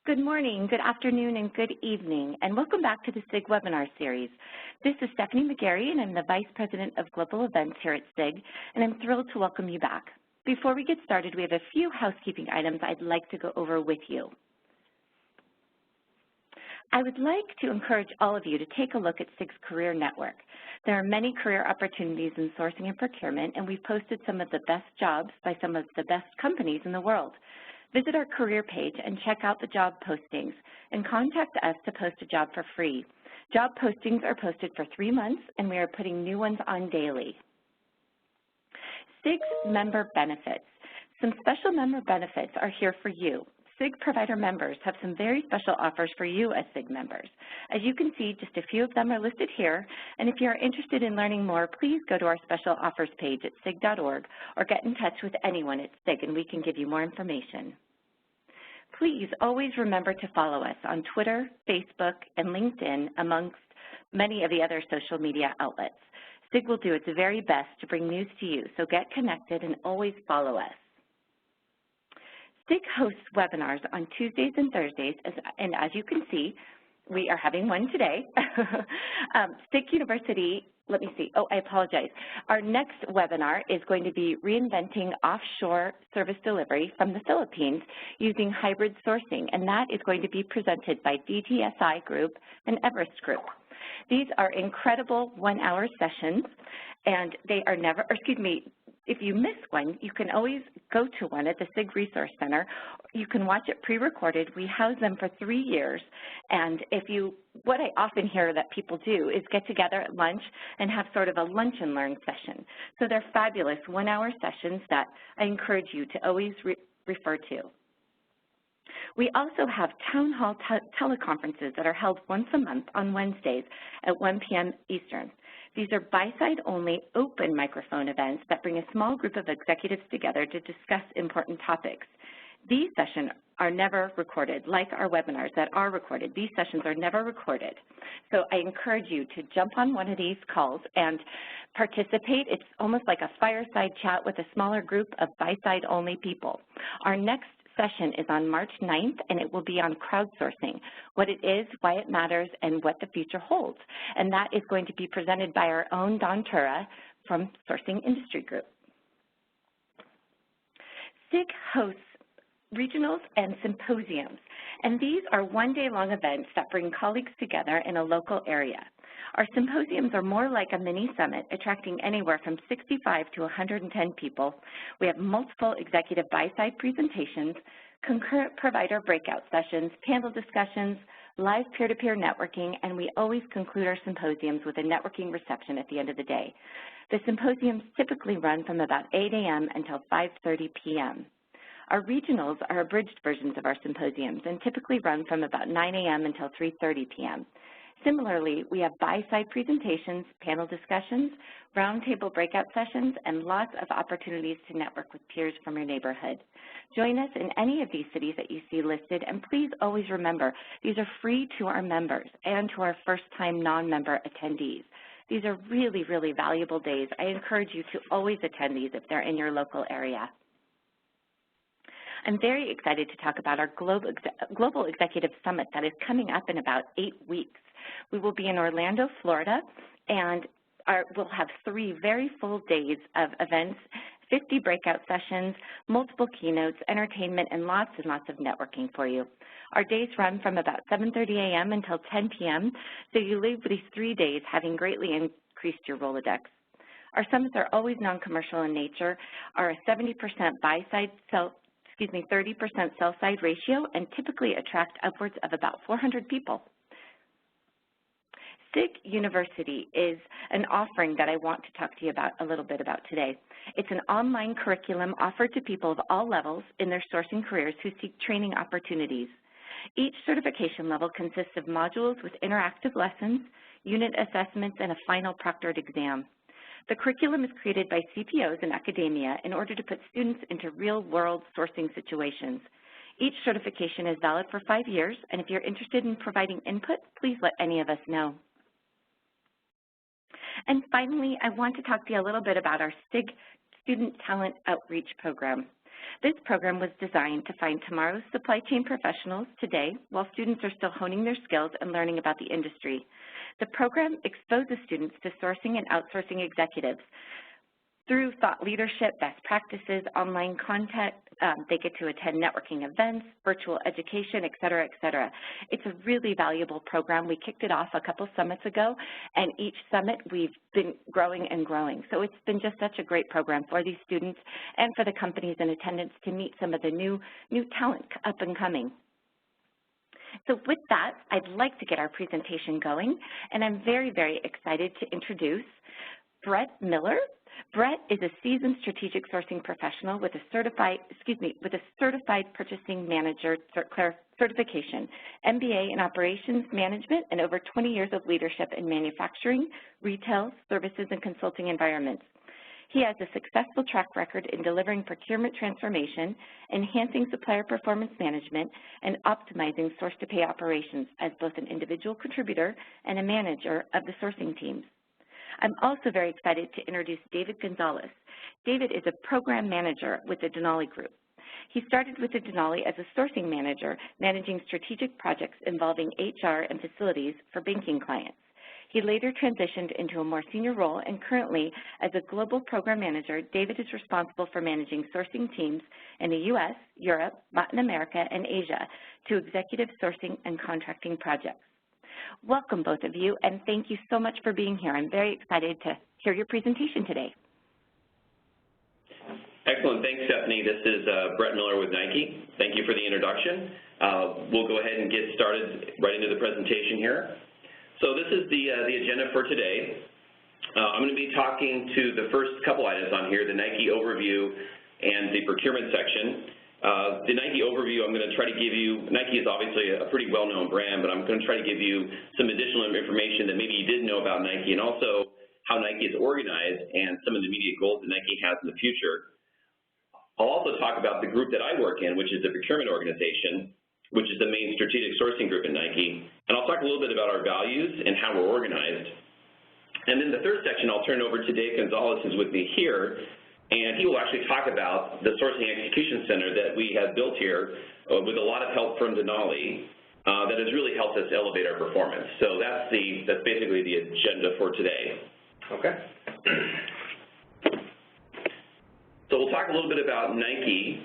Good morning, good afternoon, and good evening, and welcome back to the SIG webinar series. This is Stephanie McGarry, and I'm the Vice President of Global Events here at SIG, and I'm thrilled to welcome you back. Before we get started, we have a few housekeeping items I'd like to go over with you. I would like to encourage all of you to take a look at SIG's Career Network. There are many career opportunities in sourcing and procurement, and we've posted some of the best jobs by some of the best companies in the world. Visit our career page and check out the job postings, and contact us to post a job for free. Job postings are posted for 3 months, and we are putting new ones on daily. SIG's member benefits. Some special member benefits are here for you. SIG provider members have some very special offers for you as SIG members. As you can see, just a few of them are listed here, and if you are interested in learning more, please go to our special offers page at sig.org or get in touch with anyone at SIG and we can give you more information. Please always remember to follow us on Twitter, Facebook, and LinkedIn, amongst many of the other social media outlets. SIG will do its very best to bring news to you, so get connected and always follow us. SIG hosts webinars on Tuesdays and Thursdays, and as you can see, we are having one today. SIG University, let me see, I apologize. Our next webinar is going to be reinventing offshore service delivery from the Philippines using hybrid sourcing, and that is going to be presented by DTSI Group and Everest Group. These are incredible one-hour sessions, and they are never, if you miss one, you can always go to one at the SIG Resource Center. You can watch it pre-recorded. We house them for 3 years, and what I often hear that people do is get together at lunch and have sort of a lunch and learn session. So they're fabulous one-hour sessions that I encourage you to always refer to. We also have town hall teleconferences that are held once a month on Wednesdays at 1 p.m. Eastern. These are buy-side only open microphone events that bring a small group of executives together to discuss important topics. These sessions are never recorded, like our webinars that are recorded. These sessions are never recorded. So I encourage you to jump on one of these calls and participate. It's almost like a fireside chat with a smaller group of buy-side only people. Our next session is on March 9th, and it will be on crowdsourcing, what it is, why it matters, and what the future holds. And that is going to be presented by our own Don Tura from Sourcing Industry Group. SIG hosts regionals and symposiums, and these are one-day-long events that bring colleagues together in a local area. Our symposiums are more like a mini summit, attracting anywhere from 65 to 110 people. We have multiple executive buy-side presentations, concurrent provider breakout sessions, panel discussions, live peer-to-peer networking, and we always conclude our symposiums with a networking reception at the end of the day. The symposiums typically run from about 8 a.m. until 5:30 p.m. Our regionals are abridged versions of our symposiums and typically run from about 9 a.m. until 3:30 p.m. Similarly, we have buy-side presentations, panel discussions, roundtable breakout sessions, and lots of opportunities to network with peers from your neighborhood. Join us in any of these cities that you see listed, and please always remember, these are free to our members and to our first-time non-member attendees. These are really, really valuable days. I encourage you to always attend these if they're in your local area. I'm very excited to talk about our Global Executive Summit that is coming up in about 8 weeks. We will be in Orlando, Florida, and we'll have 3 very full days of events, 50 breakout sessions, multiple keynotes, entertainment, and lots of networking for you. Our days run from about 7:30 a.m. until 10 p.m., so you leave these 3 days having greatly increased your Rolodex. Our summits are always non-commercial in nature, are a 70% buy-side 30% sell-side ratio, and typically attract upwards of about 400 people. SIG University is an offering that I want to talk to you about a little bit about today. It's an online curriculum offered to people of all levels in their sourcing careers who seek training opportunities. Each certification level consists of modules with interactive lessons, unit assessments, and a final proctored exam. The curriculum is created by CPOs in academia in order to put students into real-world sourcing situations. Each certification is valid for 5 years, and if you're interested in providing input, please let any of us know. And finally, I want to talk to you a little bit about our SIG Student Talent Outreach Program. This program was designed to find tomorrow's supply chain professionals today while students are still honing their skills and learning about the industry. The program exposes students to sourcing and outsourcing executives through thought leadership, best practices, online content. They get to attend networking events, virtual education, et cetera, et cetera. It's a really valuable program. We kicked it off a couple summits ago, and each summit we've been growing and growing. So it's been just such a great program for these students and for the companies in attendance to meet some of the new talent up and coming. So with that, I'd like to get our presentation going, and I'm very, very excited to introduce Brett Miller. Brett is a seasoned strategic sourcing professional with a certified purchasing manager certification, MBA in operations management, and over 20 years of leadership in manufacturing, retail, services, and consulting environments. He has a successful track record in delivering procurement transformation, enhancing supplier performance management, and optimizing source-to-pay operations as both an individual contributor and a manager of the sourcing teams. I'm also very excited to introduce David Gonzalez. David is a program manager with the Denali Group. He started with the Denali as a sourcing manager, managing strategic projects involving HR and facilities for banking clients. He later transitioned into a more senior role, and currently, as a global program manager, David is responsible for managing sourcing teams in the U.S., Europe, Latin America, and Asia to executive sourcing and contracting projects. Welcome, both of you, and thank you so much for being here. I'm very excited to hear your presentation today. Excellent. Thanks, Stephanie. This is Brett Miller with Nike. Thank you for the introduction. We'll go ahead and get started right into the presentation here. So this is the agenda for today. I'm going to be talking to the first couple items on here, the Nike overview and the procurement section. The Nike overview, I'm going to try to give you, Nike is obviously a pretty well-known brand, but I'm going to try to give you some additional information that maybe you didn't know about Nike, and also how Nike is organized and some of the immediate goals that Nike has in the future. I'll also talk about the group that I work in, which is the procurement organization, which is the main strategic sourcing group in Nike, and I'll talk a little bit about our values and how we're organized. And then the third section, I'll turn over to Dave Gonzalez, who's with me here, and he will actually talk about the Sourcing Execution Center that we have built here with a lot of help from Denali that has really helped us elevate our performance. So that's basically the agenda for today. Okay. So we'll talk a little bit about Nike.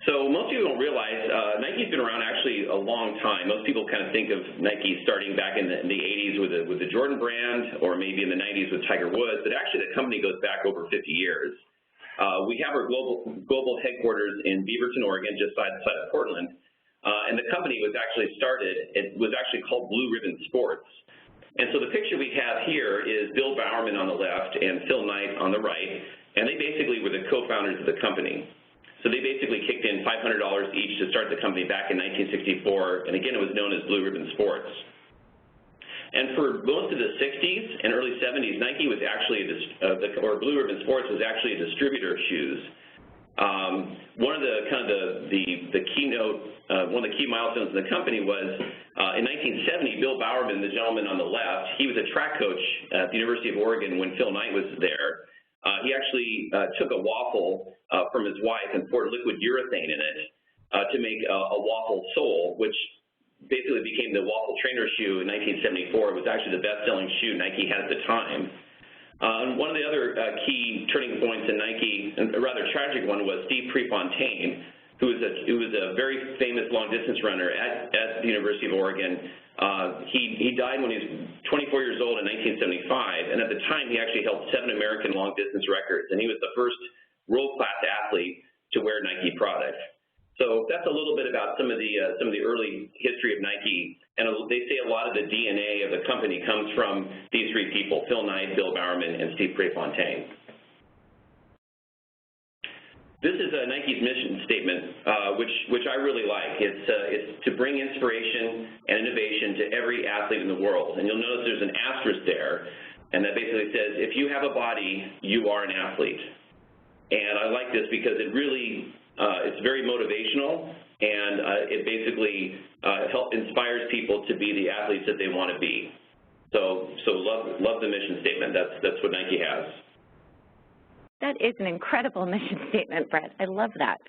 So most people don't realize Nike's been around actually a long time. Most people kind of think of Nike starting back in the 80s with the Jordan brand, or maybe in the 90s with Tiger Woods, but actually the company goes back over 50 years. We have our global headquarters in Beaverton, Oregon, just outside of Portland, and the company was actually called Blue Ribbon Sports. And so the picture we have here is Bill Bowerman on the left and Phil Knight on the right, and they basically were the co-founders of the company. So they basically kicked in $500 each to start the company back in 1964, and again, it was known as Blue Ribbon Sports. And for most of the 60s and early 70s, Nike was actually, Blue Ribbon Sports was actually a distributor of shoes. One of the keynote, one of the key milestones in the company was in 1970, Bill Bowerman, the gentleman on the left, he was a track coach at the University of Oregon when Phil Knight was there. He actually took a waffle from his wife and poured liquid urethane in it to make a waffle sole, which basically became the waffle trainer shoe in 1974. It was actually the best-selling shoe Nike had at the time. And one of the other key turning points in Nike, and a rather tragic one, was Steve Prefontaine, who was a very famous long-distance runner at the University of Oregon. He died when he was 24 years old in 1975, and at the time he actually held 7 American long-distance records, and he was the first world-class athlete to wear Nike products. So that's a little bit about some of the early history of Nike, and they say a lot of the DNA of the company comes from these 3 people: Phil Knight, Bill Bowerman, and Steve Prefontaine. This is Nike's mission statement, which I really like. It's to bring inspiration and innovation to every athlete in the world. And you'll notice there's an asterisk there, and that basically says, if you have a body, you are an athlete. And I like this because it really, it's very motivational, and it basically inspires people to be the athletes that they want to be. So love the mission statement. That's what Nike has. That is an incredible mission statement, Brett. I love that.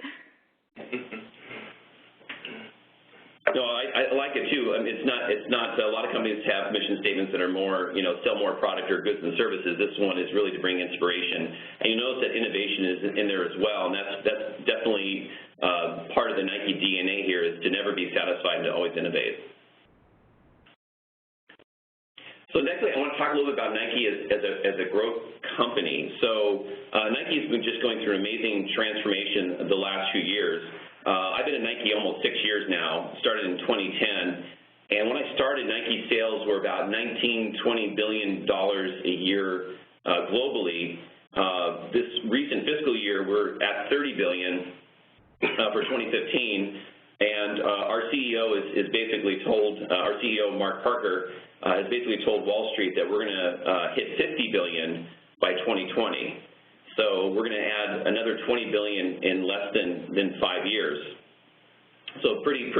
No, I like it too. I mean, it's not. A lot of companies have mission statements that are more, sell more product or goods and services. This one is really to bring inspiration, and you notice that innovation is in there as well, and that's definitely part of the Nike DNA here, is to never be satisfied and to always innovate. So next, I want to talk a little bit about Nike as a growth company. So Nike's been just going through an amazing transformation the last few years. I've been at Nike almost 6 years now, started in 2010, and when I started, Nike sales were about $19–20 billion a year globally. This recent fiscal year, we're at $30 billion for 2015, and our CEO is basically told, our CEO, Mark Parker, has basically told Wall Street that we're going to hit $50 billion by 2020. So we're going to add another $20 billion in less than 5 years. So pretty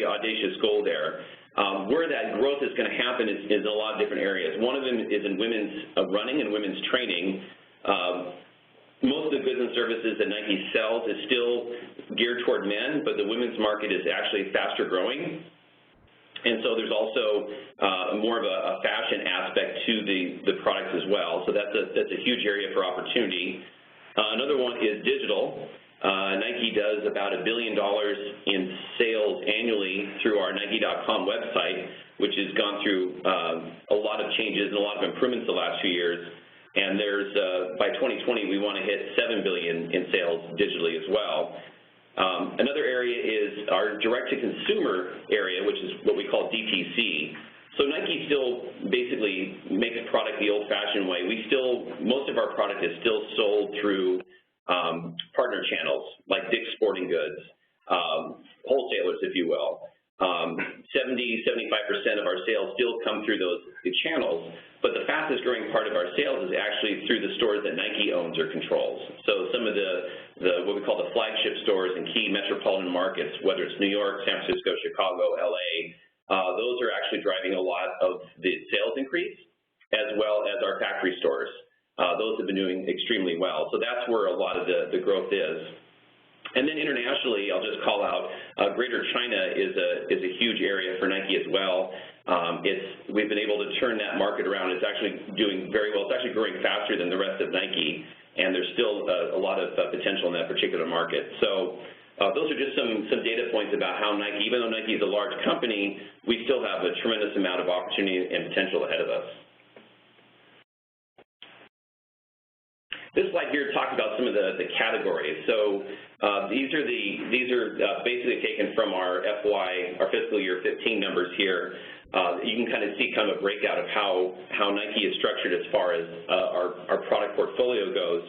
audacious goal there. Where that growth is going to happen is in a lot of different areas. One of them is in women's running and women's training. Most of the goods and services that Nike sells is still geared toward men, but the women's market is actually faster growing. And so there's also more of a fashion aspect to the products as well. So that's a huge area for opportunity. Another one is digital. Nike does about $1 billion in sales annually through our Nike.com website, which has gone through a lot of changes and a lot of improvements the last few years. And there's by 2020 we want to hit $7 billion in sales digitally as well. Another area is our direct-to-consumer area, which is what we call DTC. So Nike still basically makes product the old-fashioned way. Most of our product is still sold through partner channels, like Dick's Sporting Goods, wholesalers, if you will. 70–75% of our sales still come through those channels, but the fastest growing part of our sales is actually through the stores that Nike owns or controls. So some of the what we call the flagship stores in key metropolitan markets, whether it's New York, San Francisco, Chicago, LA, those are actually driving a lot of the sales increase, as well as our factory stores. Those have been doing extremely well. So that's where a lot of the growth is. And then internationally, I'll just call out Greater China is a huge area for Nike as well. We've been able to turn that market around. It's actually doing very well. It's actually growing faster than the rest of Nike, and there's still a lot of potential in that particular market. So those are just some data points about how Nike, even though Nike is a large company, we still have a tremendous amount of opportunity and potential ahead of us. This slide here talks about some of the categories. So these are basically taken from our fiscal year 15 numbers here. You can kind of see kind of a breakout of how Nike is structured as far as our product portfolio goes.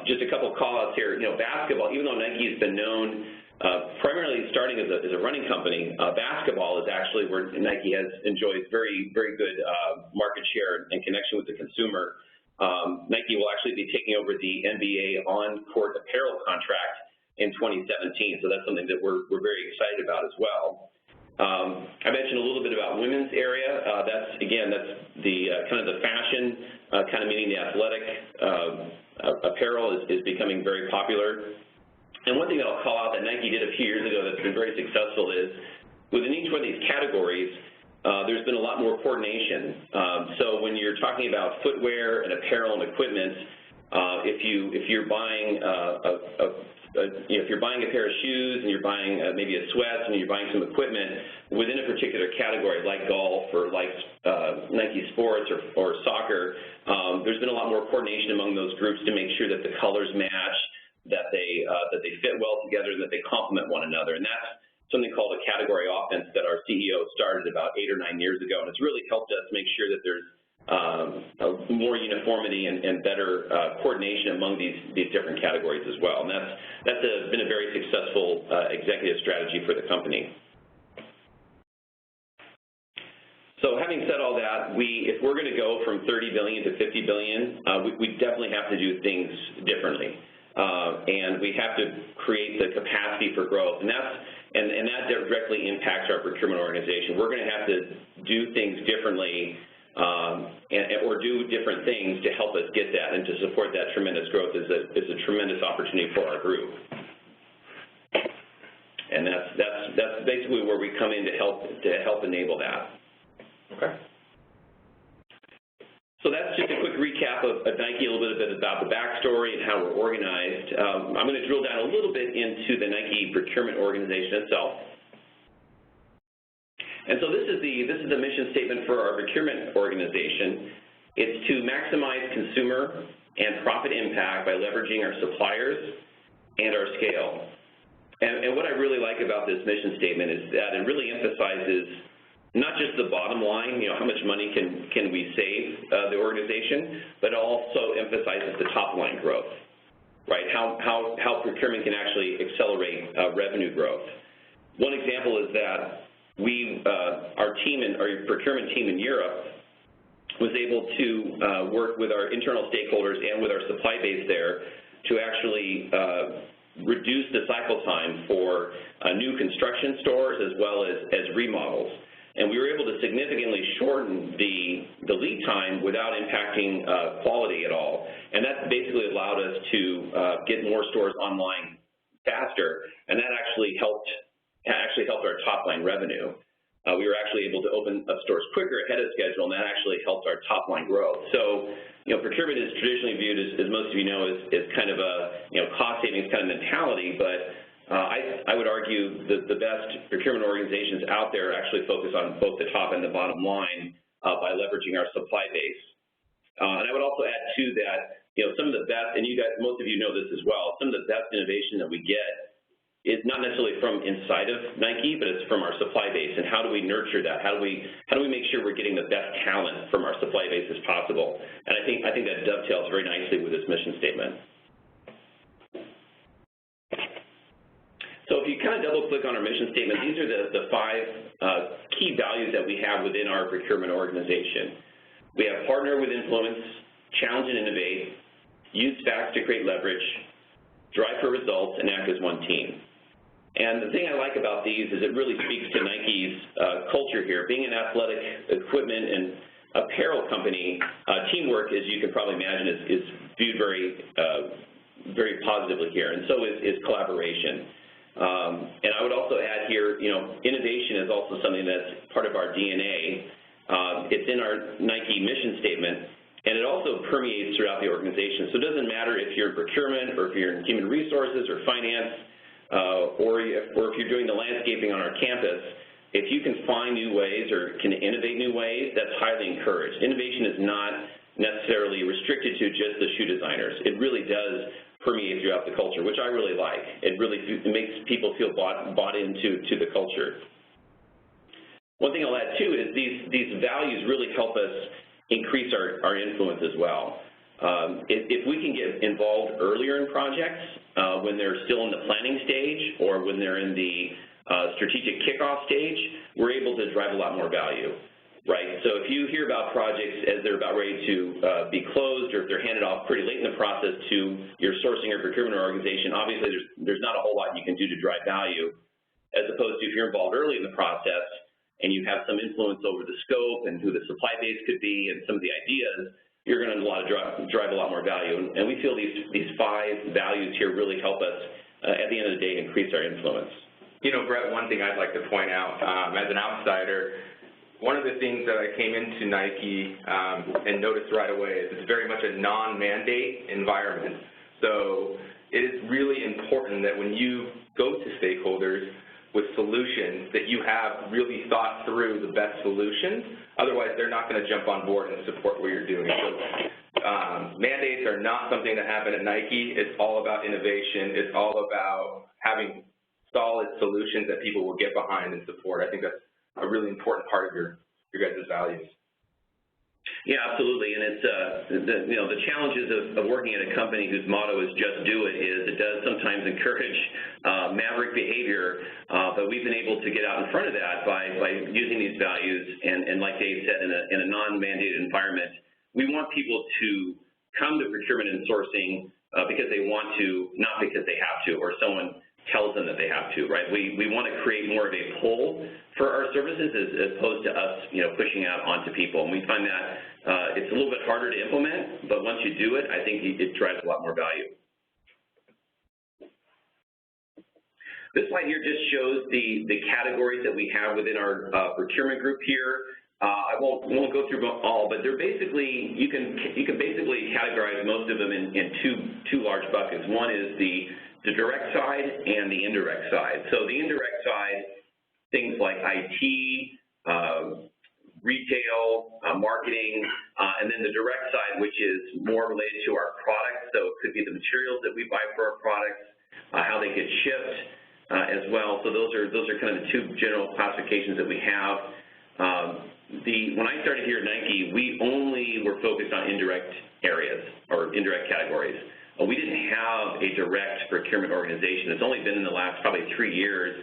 Just a couple of call-outs here. Basketball, even though Nike has been known primarily starting as a running company, basketball is actually where Nike has enjoyed very, very good market share and connection with the consumer. Nike will actually be taking over the NBA on-court apparel contract in 2017, so that's something that we're very excited about as well. I mentioned a little bit about women's area. That's the kind of the fashion, kind of meaning the athletic apparel is becoming very popular. And one thing that I'll call out that Nike did a few years ago that's been very successful is within each one of these categories, there's been a lot more coordination. So when you're talking about footwear and apparel and equipment, if you're buying a pair of shoes and you're buying maybe a sweat and you're buying some equipment within a particular category like golf or like Nike Sports or soccer, there's been a lot more coordination among those groups to make sure that the colors match, that they fit well together, and that they complement one another. And that's something called a category offense that our CEO started about 8 or 9 years ago, and it's really helped us make sure that there's more uniformity and better coordination among these different categories as well. And that's been a very successful executive strategy for the company. So having said all that, if we're going to go from $30 billion to $50 billion, we definitely have to do things differently. And we have to create the capacity for growth. And that directly impacts our procurement organization. We're going to have to do things differently or do different things to help us get that and to support that tremendous growth is a tremendous opportunity for our group. And that's basically where we come in to help enable that. Okay. So that's just a quick recap of Nike, a little bit about the backstory and how we're organized. I'm going to drill down a little bit into the Nike procurement organization itself. And so this is the mission statement for our procurement organization. It's to maximize consumer and profit impact by leveraging our suppliers and our scale. And what I really like about this mission statement is that it really emphasizes not just the bottom line, how much money can we save the organization, but also emphasizes the top line growth, right? How procurement can actually accelerate revenue growth. One example is that our procurement team in Europe was able to work with our internal stakeholders and with our supply base there to actually reduce the cycle time for new construction stores as well as remodels. And we were able to significantly shorten the lead time without impacting quality at all. And that basically allowed us to get more stores online faster, and that actually helped our top line revenue. We were actually able to open up stores quicker ahead of schedule, and that actually helped our top line growth. So, procurement is traditionally viewed as most of you know, as kind of a cost savings kind of mentality, but I would argue that the best procurement organizations out there actually focus on both the top and the bottom line by leveraging our supply base. And I would also add too that some of the best, and most of you know this as well, some of the best innovation that we get is not necessarily from inside of Nike, but it's from our supply base. And how do we nurture that? How do we make sure we're getting the best talent from our supply base as possible? And I think that dovetails very nicely with this mission statement. So if you kind of double click on our mission statement, these are the 5 key values that we have within our procurement organization. We have partner with influence, challenge and innovate, use facts to create leverage, drive for results, and act as one team. And the thing I like about these is it really speaks to Nike's culture here. Being an athletic equipment and apparel company, teamwork, as you can probably imagine, is viewed very positively here, and so is collaboration. And I would also add here, innovation is also something that's part of our DNA. It's in our Nike mission statement, and it also permeates throughout the organization. So it doesn't matter if you're in procurement or if you're in human resources or finance, or if you're doing the landscaping on our campus, if you can find new ways or can innovate new ways, that's highly encouraged. Innovation is not necessarily restricted to just the shoe designers. It really does permeate throughout the culture, which I really like. It makes people feel bought into the culture. One thing I'll add too is these values really help us increase our influence as well. If we can get involved earlier in projects, when they're still in the planning stage or when they're in the strategic kickoff stage, we're able to drive a lot more value, right? So if you hear about projects as they're about ready to be closed, or if they're handed off pretty late in the process to your sourcing or procurement organization, obviously there's not a whole lot you can do to drive value, as opposed to if you're involved early in the process and you have some influence over the scope and who the supply base could be and some of the ideas, you're going to drive a lot more value. And we feel these 5 values here really help us, at the end of the day, increase our influence. Brett, one thing I'd like to point out, as an outsider, one of the things that I came into Nike and noticed right away is it's very much a non-mandate environment. So it is really important that when you go to stakeholders with solutions, that you have really thought through the best solutions. Otherwise, they're not going to jump on board and support what you're doing. So mandates are not something that happen at Nike. It's all about innovation. It's all about having solid solutions that people will get behind and support. I think that's a really important part of your guys' values. Yeah, absolutely, and it's the challenges of working at a company whose motto is "just do it" is it does sometimes encourage maverick behavior, but we've been able to get out in front of that by using these values, and like Dave said, in a non-mandated environment, we want people to come to procurement and sourcing because they want to, not because they have to, or someone tells them that they have to, right? We want to create more of a pull for our services as opposed to us, pushing out onto people. And we find that it's a little bit harder to implement, but once you do it, I think it drives a lot more value. This slide here just shows the categories that we have within our procurement group here. I won't go through all, but they're basically, you can basically categorize most of them in two large buckets. One is the direct side and the indirect side. So the indirect side, things like IT, retail, marketing, and then the direct side, which is more related to our products. So it could be the materials that we buy for our products, how they get shipped as well. So those are kind of the two general classifications that we have. When I started here at Nike, we only were focused on indirect areas or indirect categories. We didn't have a direct procurement organization. It's only been in the last probably 3 years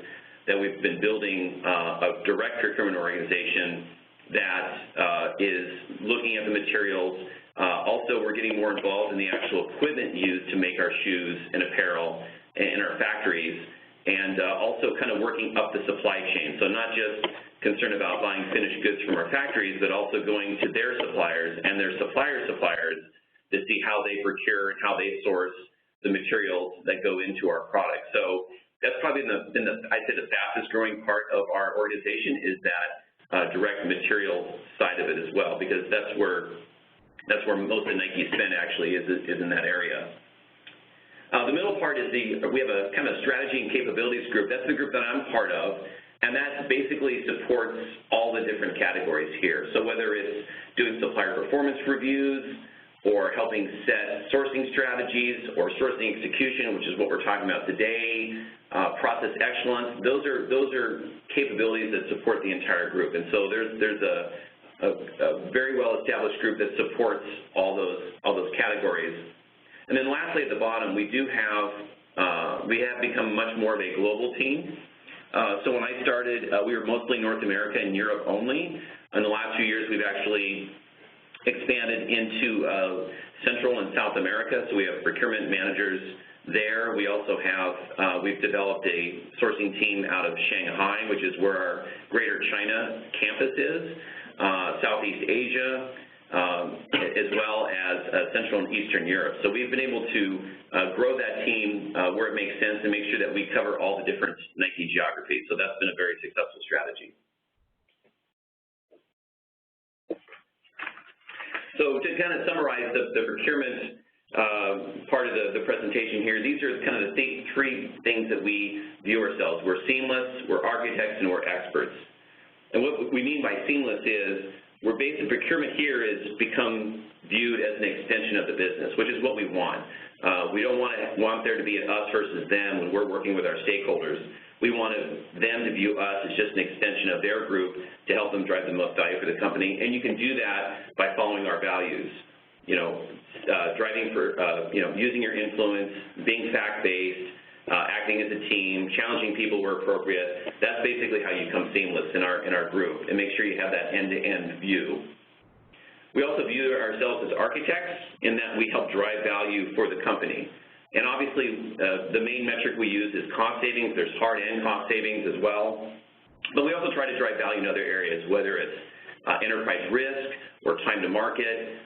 that we've been building a direct procurement organization that is looking at the materials. Also, we're getting more involved in the actual equipment used to make our shoes and apparel in our factories, and also kind of working up the supply chain. So not just concerned about buying finished goods from our factories, but also going to their suppliers and their suppliers' suppliers to see how they procure and how they source the materials that go into our products. So that's probably been I'd say the fastest growing part of our organization is that direct material side of it as well, because that's where most of Nike's spend actually is in that area. The middle part is we have a kind of strategy and capabilities group. That's the group that I'm part of, and that basically supports all the different categories here. So whether it's doing supplier performance reviews, or helping set sourcing strategies, or sourcing execution, which is what we're talking about today, process excellence, those are capabilities that support the entire group. And so there's a very well-established group that supports all those categories. And then lastly, at the bottom, we have become much more of a global team. So when I started, we were mostly North America and Europe only. In the last few years, we've actually expanded into Central and South America, so we have procurement managers there. We also have, we've developed a sourcing team out of Shanghai, which is where our Greater China campus is, Southeast Asia, as well as Central and Eastern Europe. So we've been able to grow that team where it makes sense and make sure that we cover all the different Nike geographies. So that's been a very successful strategy. So to kind of summarize the procurement part of the presentation here, these are kind of the three things that we view ourselves. We're seamless, we're architects, and we're experts. And what we mean by seamless is procurement here has become viewed as an extension of the business, which is what we want. We don't want there to be an us versus them when we're working with our stakeholders. We want them to view us as just an extension of their group to help them drive the most value for the company. And you can do that by following our values. Driving for, using your influence, being fact-based, acting as a team, challenging people where appropriate. That's basically how you become seamless in our group, and make sure you have that end-to-end view. We also view ourselves as architects in that we help drive value for the company. And obviously, the main metric we use is cost savings. There's hard and cost savings as well. But we also try to drive value in other areas, whether it's enterprise risk or time to market.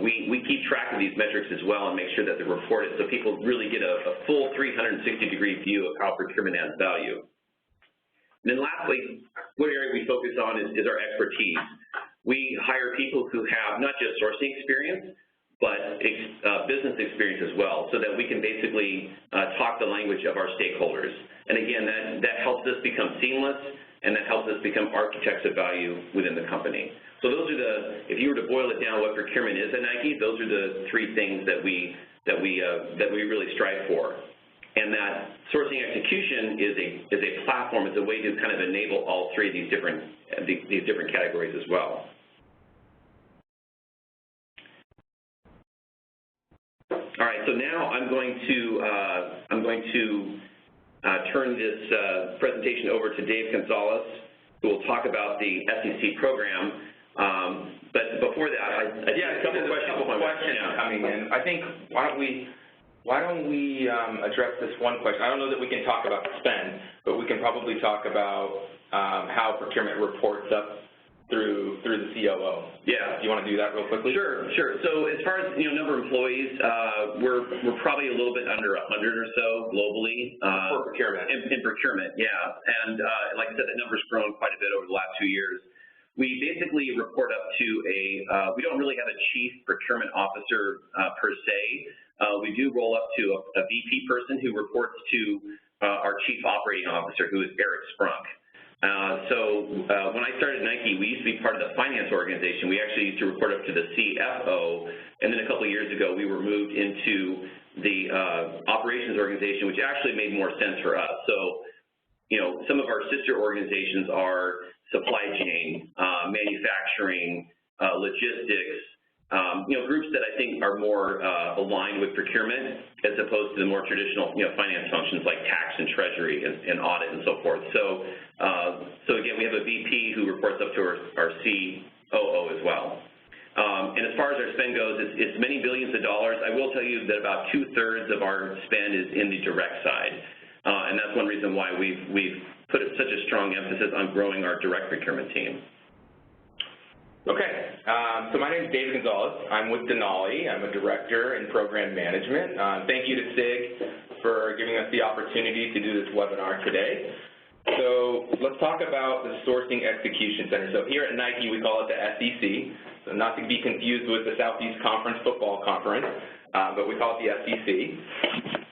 We keep track of these metrics as well and make sure that they're reported so people really get a full 360-degree view of how procurement adds value. And then lastly, one area we focus on is our expertise. We hire people who have not just sourcing experience, but business experience as well, so that we can basically talk the language of our stakeholders. And again, that helps us become seamless, and that helps us become architects of value within the company. So those are if you were to boil it down what procurement is at Nike, those are the three things that we really strive for. And that sourcing execution is a platform, it's a way to kind of enable all three of these different categories as well. All right, so now I'm going to turn this presentation over to Dave Gonzalez, who will talk about the SEC program. But before that, I see a couple questions coming in. I think, why don't we why don't we address this one question? I don't know that we can talk about spend, but we can probably talk about how procurement reports up through the COO. Yeah. Do you want to do that real quickly? Sure. So as far as number of employees, we're probably a little bit under 100 or so globally. For procurement. In procurement, yeah. And like I said, that number's grown quite a bit over the last 2 years. We basically report up to we don't really have a chief procurement officer per se. We do roll up to a VP person who reports to our chief operating officer, who is Eric Sprunk. So when I started Nike, we used to be part of the finance organization. We actually used to report up to the CFO, and then a couple of years ago, we were moved into the operations organization, which actually made more sense for us. So, some of our sister organizations are supply chain, manufacturing, logistics, groups that I think are more aligned with procurement as opposed to the more traditional, finance functions like tax and treasury and audit and so forth. So, again, we have a VP who reports up to our COO as well. And as far as our spend goes, it's many billions of dollars. I will tell you that about 2/3 of our spend is in the direct side, and that's one reason why we've put such a strong emphasis on growing our direct procurement team. Okay, so my name is David Gonzalez. I'm with Denali. I'm a director in program management. Thank you to SIG for giving us the opportunity to do this webinar today. So let's talk about the Sourcing Execution Center. So here at Nike, we call it the SEC, so not to be confused with the Southeast Conference Football Conference, but we call it the SEC.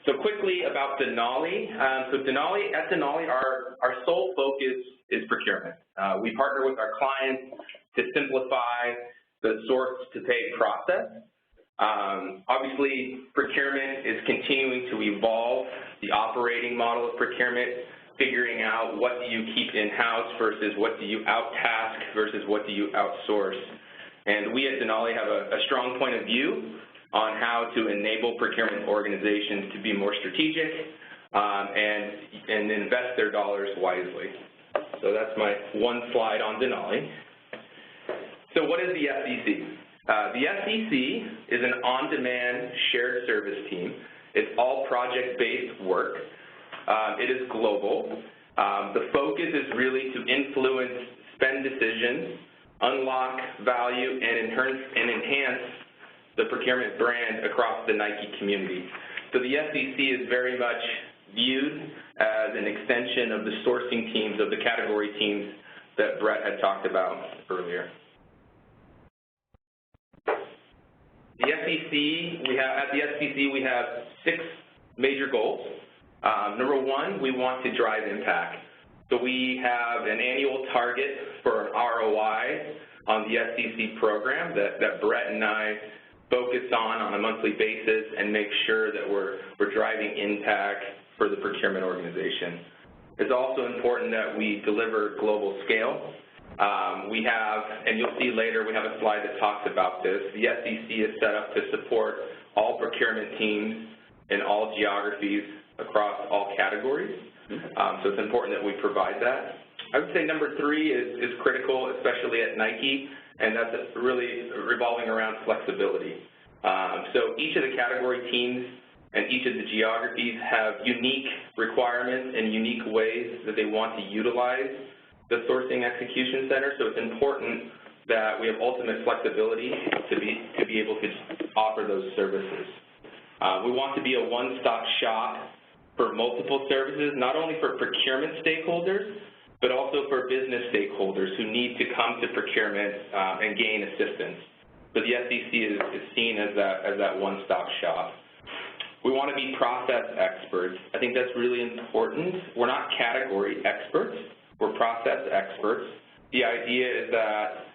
So quickly about Denali. At Denali, our sole focus is procurement. We partner with our clients to simplify the source-to-pay process. Obviously, procurement is continuing to evolve the operating model of procurement, figuring out what do you keep in-house versus what do you out-task versus what do you outsource. And we at Denali have a strong point of view on how to enable procurement organizations to be more strategic and invest their dollars wisely. So that's my one slide on Denali. So what is the SEC? The SEC is an on-demand shared service team. It's all project-based work. It is global. The focus is really to influence spend decisions, unlock value, and enhance the procurement brand across the Nike community. So the SEC is very much viewed as an extension of the sourcing teams, of the category teams that Brett had talked about earlier. The SEC, at the SEC, we have 6 major goals. Number 1, we want to drive impact. So we have an annual target for an ROI on the SEC program that Brett and I focus on a monthly basis and make sure that we're driving impact for the procurement organization. It's also important that we deliver global scale. We have, and you'll see later, we have a slide that talks about this. The SEC is set up to support all procurement teams in all geographies across all categories. So it's important that we provide that. I would say number 3 is critical, especially at Nike, and that's really revolving around flexibility. So each of the category teams and each of the geographies have unique requirements and unique ways that they want to utilize the Sourcing Execution Center, so it's important that we have ultimate flexibility to be able to offer those services. We want to be a one-stop shop for multiple services, not only for procurement stakeholders, but also for business stakeholders who need to come to procurement and gain assistance. So the SEC is seen as that one-stop shop. We want to be process experts. I think that's really important. We're not category experts. We're process experts. The idea is that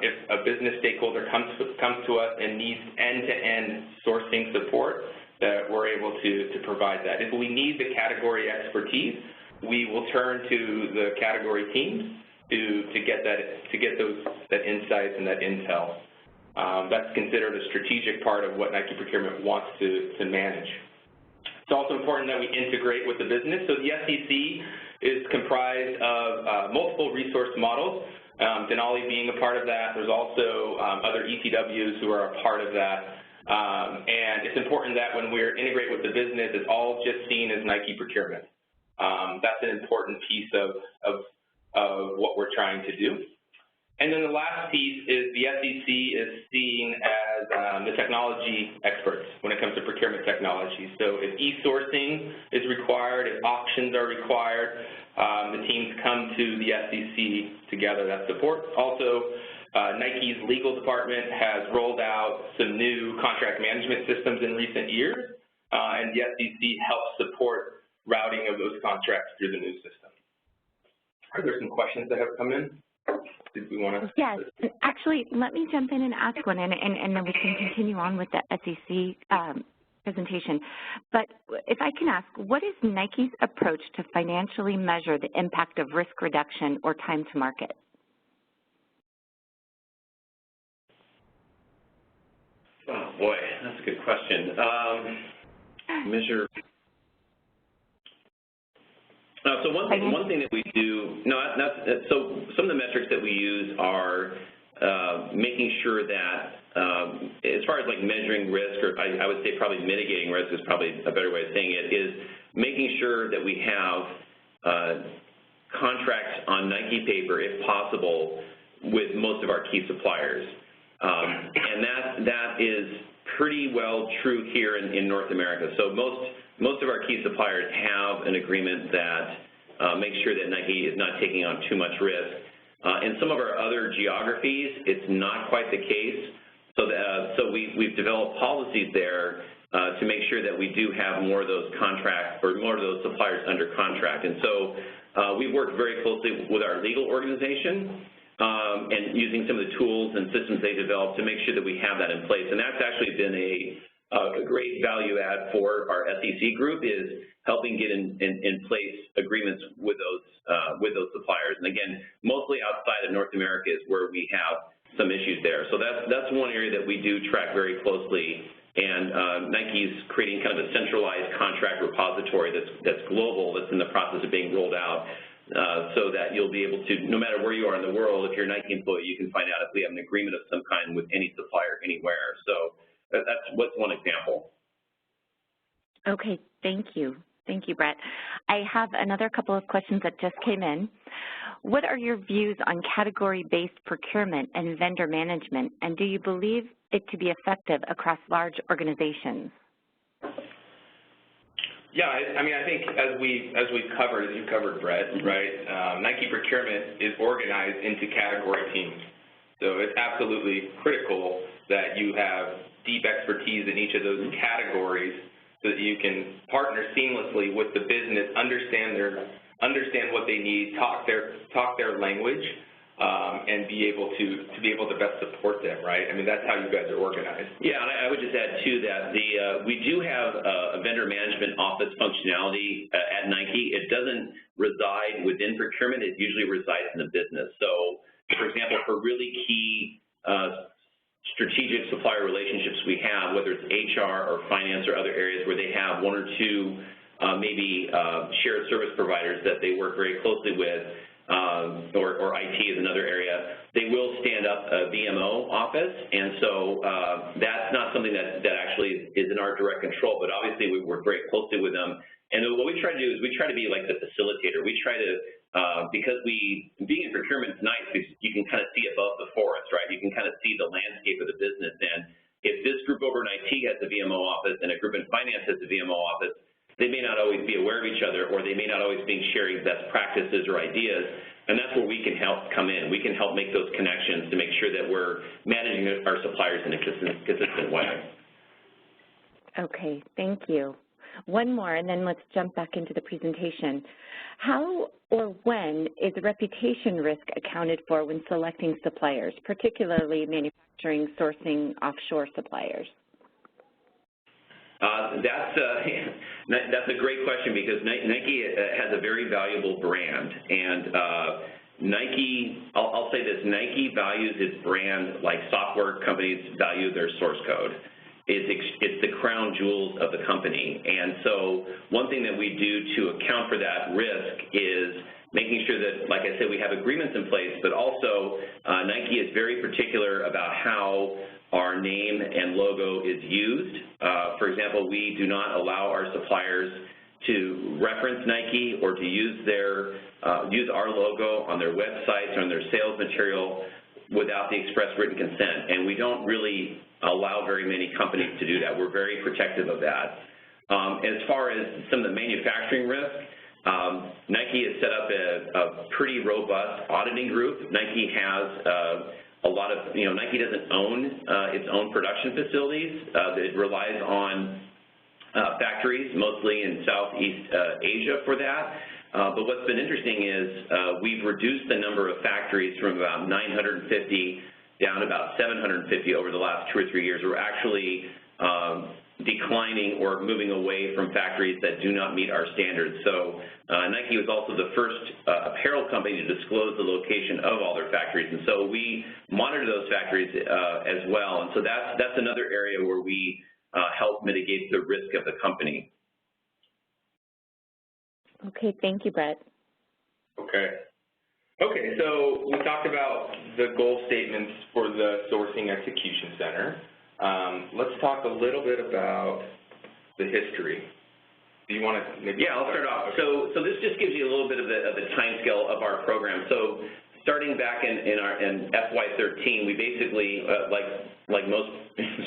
if a business stakeholder comes to us and needs end-to-end sourcing support, that we're able to provide that. If we need the category expertise, we will turn to the category teams to get that insights and that intel. That's considered a strategic part of what Nike Procurement wants to manage. It's also important that we integrate with the business. So the SEC is comprised of multiple resource models, Denali being a part of that. There's also other ETWs who are a part of that. And it's important that when we're integrate with the business, it's all just seen as Nike procurement. That's an important piece of what we're trying to do. And then the last piece is the SEC is seen as the technology experts when it comes to procurement technology. So if e-sourcing is required, if auctions are required, the teams come to the SEC to gather that support. Also, Nike's legal department has rolled out some new contract management systems in recent years, and the SEC helps support routing of those contracts through the new system. Are there some questions that have come in? Did we want to? Yes, actually, let me jump in and ask one, and then we can continue on with the SEC presentation. But if I can ask, what is Nike's approach to financially measure the impact of risk reduction or time to market? Oh, boy, that's a good question. Measure. So one thing that we do, so some of the metrics that we use are making sure that, as far as like measuring risk, or I would say probably mitigating risk is probably a better way of saying it, is making sure that we have contracts on Nike paper, if possible, with most of our key suppliers. And that is pretty well true here in North America. So most of our key suppliers have an agreement that makes sure that Nike is not taking on too much risk. In some of our other geographies, it's not quite the case. So we've developed policies there to make sure that we do have more of those contracts or more of those suppliers under contract. And so we've worked very closely with our legal organization and using some of the tools and systems they developed to make sure that we have that in place. And that's actually been a great value add for our SEC group, is helping get in place agreements with those suppliers. And again, mostly outside of North America is where we have some issues there. So that's one area that we do track very closely. And Nike's creating kind of a centralized contract repository that's global, that's in the process of being rolled out. So that you'll be able to, no matter where you are in the world, if you're a Nike employee, you can find out if we have an agreement of some kind with any supplier anywhere. So that's one example. Okay, thank you. Thank you, Brett. I have another couple of questions that just came in. What are your views on category-based procurement and vendor management, and do you believe it to be effective across large organizations? Yeah, I mean, I think as we've covered, as you covered, Brett, right, Nike Procurement is organized into category teams. So it's absolutely critical that you have deep expertise in each of those categories so that you can partner seamlessly with the business, understand what they need, talk their language, and be able to best support them, right? I mean, that's how you guys are organized. Yeah, and I would just add too that we do have a vendor management office functionality at Nike. It doesn't reside within procurement. It usually resides in the business. So, for example, for really key strategic supplier relationships we have, whether it's HR or finance or other areas where they have one or two maybe shared service providers that they work very closely with, or IT is another area, they will stand up a VMO office, and so that's not something that actually is in our direct control, but obviously we work very closely with them. And what we try to do is we try to be like the facilitator. We try to, because being in procurement is nice because you can kind of see above the forest, right? You can kind of see the landscape of the business, and if this group over in IT has a VMO office and a group in finance has a VMO office, they may not always be aware of each other, or they may not always be sharing best practices or ideas, and that's where we can help come in. We can help make those connections to make sure that we're managing our suppliers in a consistent way. Okay, thank you. One more, and then let's jump back into the presentation. How or when is reputation risk accounted for when selecting suppliers, particularly manufacturing, sourcing, offshore suppliers? That's a great question, because Nike has a very valuable brand, and Nike, I'll say this, Nike values its brand like software companies value their source code. It's the crown jewels of the company, and so one thing that we do to account for that risk is making sure that, like I said, we have agreements in place, but also Nike is very particular about how our name and logo is used. For example, we do not allow our suppliers to reference Nike or to use use our logo on their websites or on their sales material without the express written consent. And we don't really allow very many companies to do that. We're very protective of that. As far as some of the manufacturing risk, Nike has set up a pretty robust auditing group. Nike has a lot of, Nike doesn't own its own production facilities. It relies on factories, mostly in Southeast Asia for that. But what's been interesting is we've reduced the number of factories from about 950 down to about 750 over the last 2 or 3 years. We're actually declining or moving away from factories that do not meet our standards. So Nike was also the first apparel company to disclose the location of all their factories, and so we monitor those factories as well. And so that's another area where we help mitigate the risk of the company. Okay, thank you, Brett. Okay, so we talked about the goal statements for the Sourcing Execution Center. Let's talk a little bit about the history. Do you want to maybe? Yeah, I'll start off. Okay. So this just gives you a little bit of the time scale of our program. So starting back in FY13, we basically, like most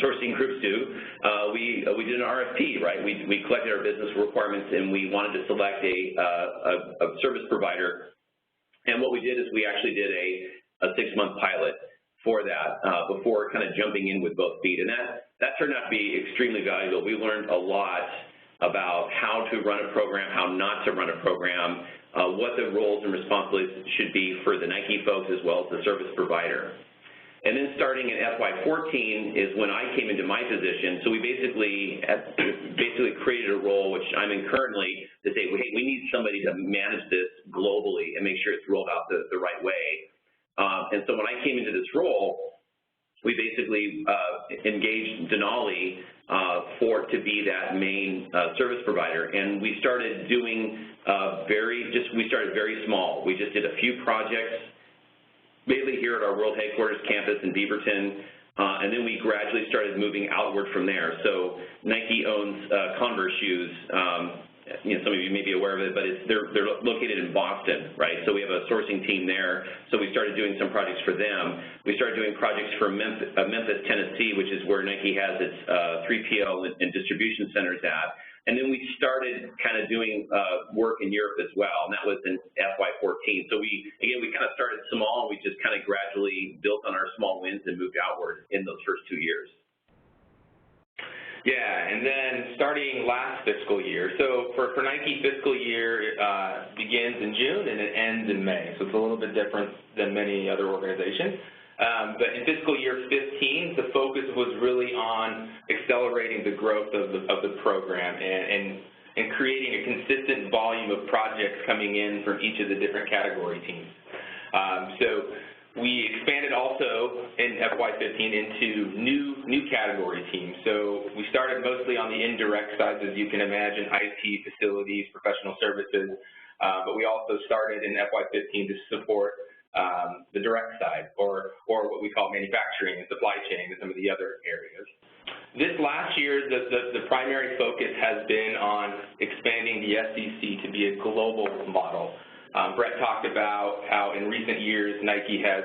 sourcing groups do, we did an RFP, right? We collected our business requirements and we wanted to select a service provider. And what we did is we actually did a 6-month pilot for that before kind of jumping in with both feet. And that turned out to be extremely valuable. We learned a lot about how to run a program, how not to run a program, what the roles and responsibilities should be for the Nike folks as well as the service provider. And then starting in FY14 is when I came into my position. So we basically created a role, which I'm in currently, to say, hey, we need somebody to manage this globally and make sure it's rolled out the right way. And so when I came into this role, we basically engaged Denali to be that main service provider, and we started doing we started very small. We just did a few projects, mainly here at our world headquarters campus in Beaverton, and then we gradually started moving outward from there. So Nike owns Converse shoes. Some of you may be aware of it, but they're located in Boston, right? So we have a sourcing team there. So we started doing some projects for them. We started doing projects for Memphis, Tennessee, which is where Nike has its 3PL and distribution centers at. And then we started kind of doing work in Europe as well, and that was in FY14. So we kind of started small, and we just kind of gradually built on our small wins and moved outward in those first 2 years. Yeah, and then starting last fiscal year, so for Nike, fiscal year begins in June and it ends in May, so it's a little bit different than many other organizations. But in fiscal year 15, the focus was really on accelerating the growth of the program and creating a consistent volume of projects coming in from each of the different category teams. So we expanded also in FY15 into new category teams. So we started mostly on the indirect side, as you can imagine, IT, facilities, professional services, but we also started in FY15 to support the direct side, or what we call manufacturing and supply chain and some of the other areas. This last year, the primary focus has been on expanding the SEC to be a global model. Brett talked about how in recent years Nike has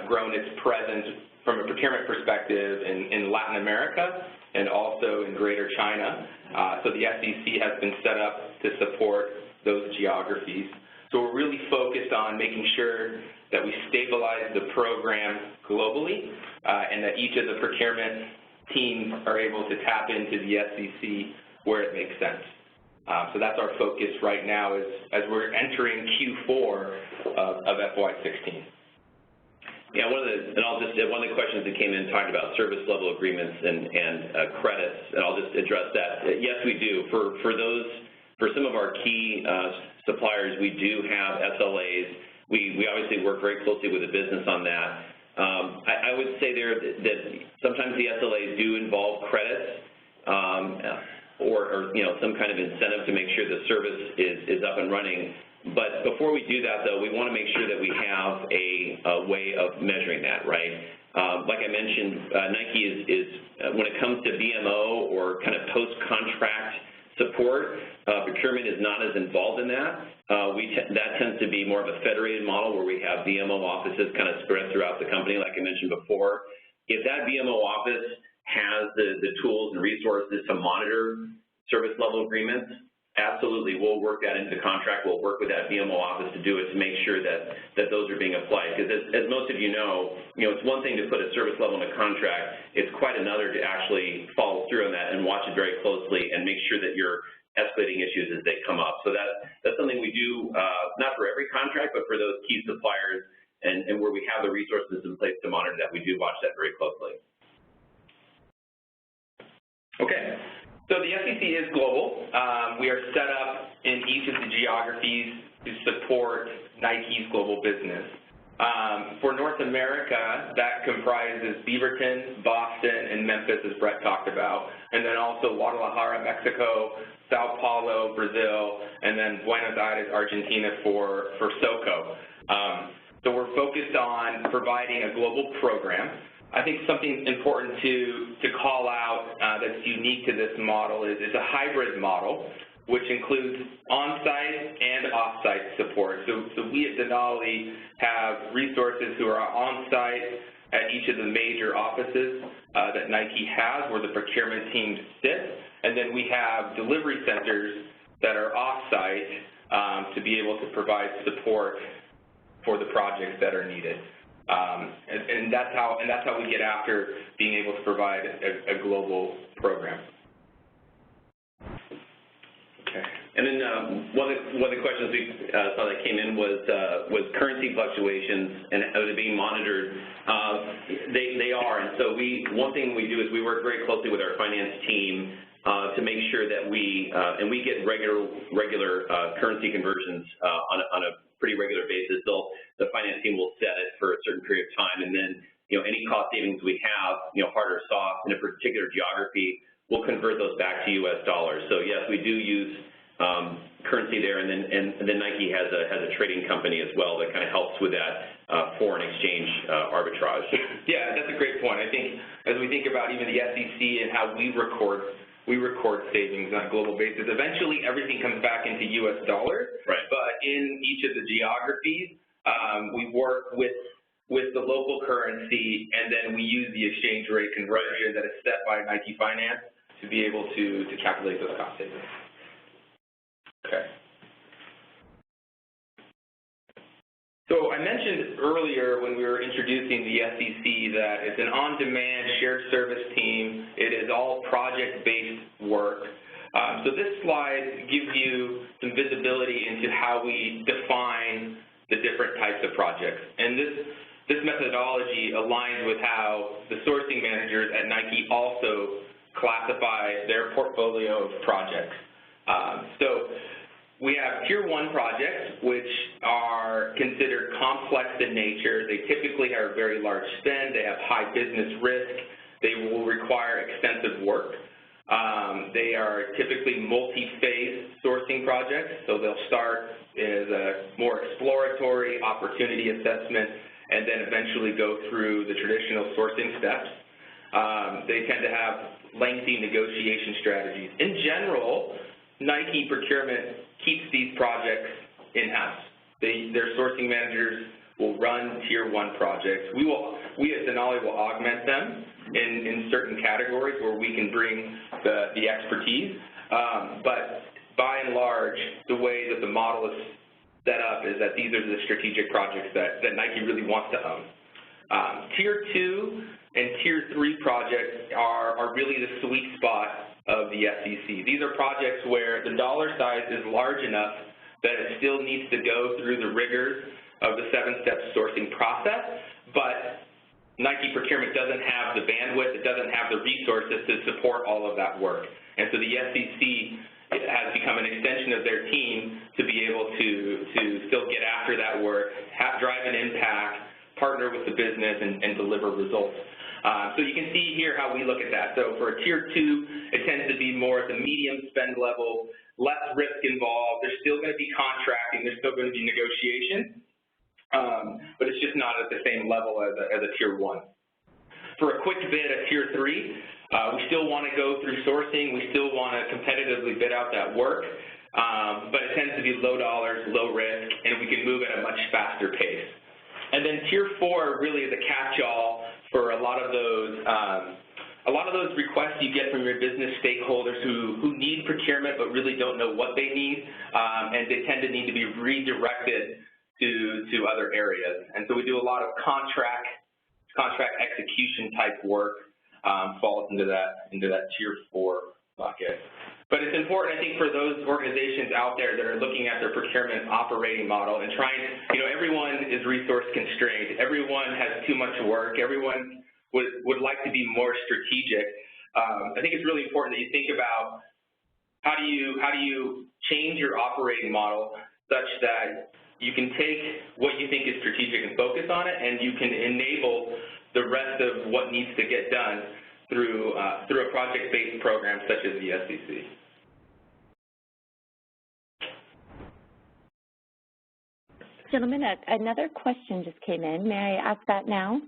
grown its presence from a procurement perspective in Latin America and also in Greater China. So the SEC has been set up to support those geographies. So we're really focused on making sure that we stabilize the program globally and that each of the procurement teams are able to tap into the SEC where it makes sense. So that's our focus right now as we're entering Q4 of FY16. Yeah, one of the questions that came in talked about service level agreements and credits, and I'll just address that. Yes, we do. For some of our key suppliers, we do have SLAs. We obviously work very closely with the business on that. I would say there that sometimes the SLAs do involve credits. Or some kind of incentive to make sure the service is up and running. But before we do that, though, we want to make sure that we have a way of measuring that, right? Like I mentioned, Nike is when it comes to VMO or kind of post-contract support, procurement is not as involved in that. That tends to be more of a federated model where we have VMO offices kind of spread throughout the company, like I mentioned before. If that VMO office has the tools and resources to monitor service level agreements, absolutely, we'll work that into the contract. We'll work with that VMO office to do it to make sure that those are being applied. Because as most of you know, it's one thing to put a service level in a contract. It's quite another to actually follow through on that and watch it very closely and make sure that you're escalating issues as they come up. So that's something we do, not for every contract, but for those key suppliers and where we have the resources in place to monitor that, we do watch that very closely. Okay, so the SEC is global. We are set up in each of the geographies to support Nike's global business. For North America, that comprises Beaverton, Boston, and Memphis, as Brett talked about, and then also Guadalajara, Mexico, Sao Paulo, Brazil, and then Buenos Aires, Argentina for SOCO. So we're focused on providing a global program. I think something important to call out that's unique to this model is it's a hybrid model, which includes on-site and off-site support. So we at Denali have resources who are on-site at each of the major offices that Nike has where the procurement teams sit, and then we have delivery centers that are off-site to be able to provide support for the projects that are needed. And that's how we get after being able to provide a global program. Okay. And then one of the questions we saw that came in was currency fluctuations and are they being monitored? They are, and so one thing we do is we work very closely with our finance team to make sure that we get regular currency conversions on a pretty regular basis. The finance team will set it for a certain period of time, and then any cost savings we have, hard or soft in a particular geography, we'll convert those back to U.S. dollars. So yes, we do use currency there, and then Nike has a trading company as well that kind of helps with that foreign exchange arbitrage. Yeah, that's a great point. I think as we think about even the SEC and how we record savings on a global basis. Eventually, everything comes back into U.S. dollars, right. But in each of the geographies, we work with the local currency, and then we use the exchange rate conversion that is set by Nike Finance to be able to calculate those cost savings. Okay. So I mentioned earlier when we were introducing the SEC that it's an on-demand shared service team. It is all project-based work. So this slide gives you some visibility into how we define the different types of projects. And this methodology aligns with how the sourcing managers at Nike also classify their portfolio of projects. So we have Tier 1 projects, which are considered complex in nature. They typically have a very large spend. They have high business risk. They will require extensive work. They are typically multi-phase sourcing projects, so they'll start as a more exploratory opportunity assessment and then eventually go through the traditional sourcing steps. They tend to have lengthy negotiation strategies. In general, Nike Procurement keeps these projects in-house. Their sourcing managers will run Tier 1 projects. We at Denali will augment them in certain categories where we can bring the expertise. But by and large, the way that the model is set up is that these are the strategic projects that Nike really wants to own. Tier 2 and Tier 3 projects are really the sweet spot of the SEC. These are projects where the dollar size is large enough that it still needs to go through the rigors of the 7-step sourcing process, but Nike Procurement doesn't have the bandwidth, it doesn't have the resources to support all of that work. And so the SEC has become an extension of their team to be able to still get after that work, drive an impact, partner with the business, and deliver results. So you can see here how we look at that. So for a Tier 2, it tends to be more at the medium spend level, less risk involved. There's still going to be contracting. There's still going to be negotiation, but it's just not at the same level as a Tier 1. for a quick bid at Tier 3, we still want to go through sourcing. We still want to competitively bid out that work, but it tends to be low dollars, low risk, and we can move at a much faster pace. And then Tier 4 really is a catch-all for a lot of those requests you get from your business stakeholders who need procurement but really don't know what they need, and they tend to need to be redirected to other areas. And so we do a lot of contract execution type work, falls into that Tier 4 bucket. But it's important, I think, for those organizations out there that are looking at their procurement operating model and trying, everyone is resource constrained. Everyone has too much work. Everyone would like to be more strategic. I think it's really important that you think about how do you change your operating model such that you can take what you think is strategic and focus on it, and you can enable the rest of what needs to get done through a project-based program such as the SEC. Gentlemen, another question just came in. May I ask that now?